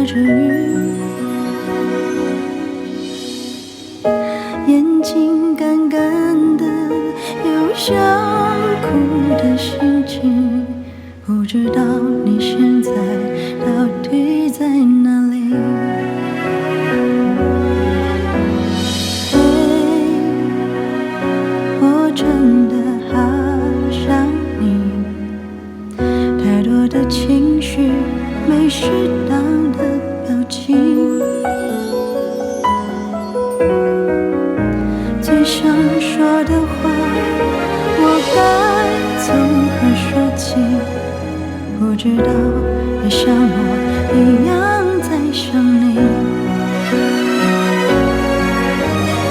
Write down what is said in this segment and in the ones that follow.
着雨，眼睛干干的，有想哭的心情，不知道你现在到底在哪里。我真的好想你，太多的情绪，没适当的表情，最想说的话，我该从何说起？不知道也像我一样在想你。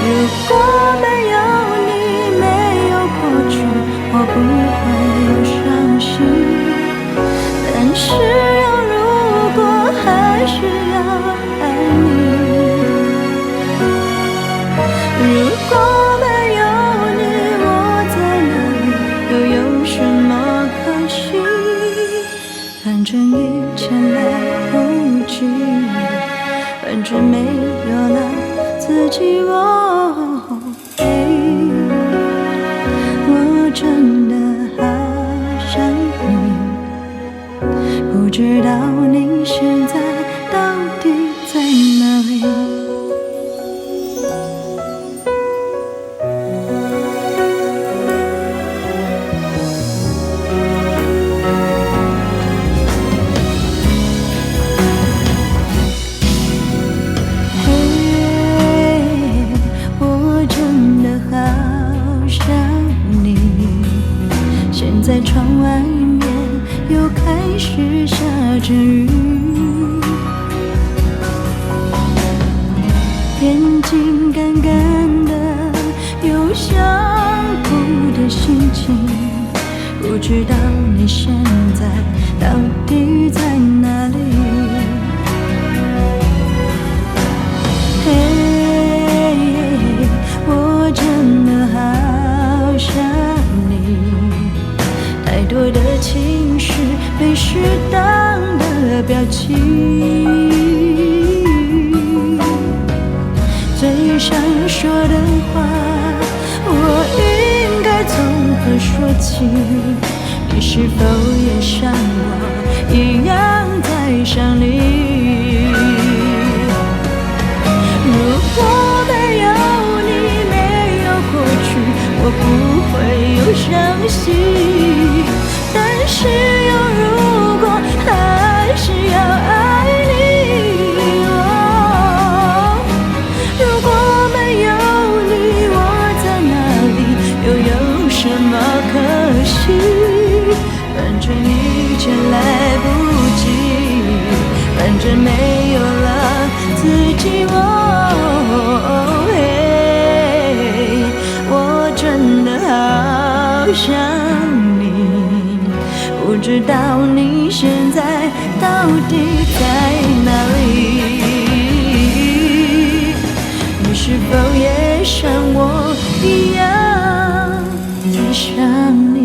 如果没有你，没有过去，我不会有伤心。但是有如果，还是要爱你。如果没有你，我在哪里，又有什么可惜？反正一切来不及，反正没有了自己。我真的好想你，不知道你现在到底在哪里。现在窗外面又开始下着雨，眼睛干干的，有想哭的心情，不知道你现在到底在哪里。我真的好想太多的情绪，没适当的表情，最想说的话，我应该从何说起？你是否也像我一样在想你？如果没有你，没有过去，我不会有伤心。但是有如果，还是要爱你。如果没有你，我在哪里，又有什么可惜？反正一切来不及，反正没有了自己。我真的好想你，不知道你现在到底在哪里？你是否也像我一样在想你？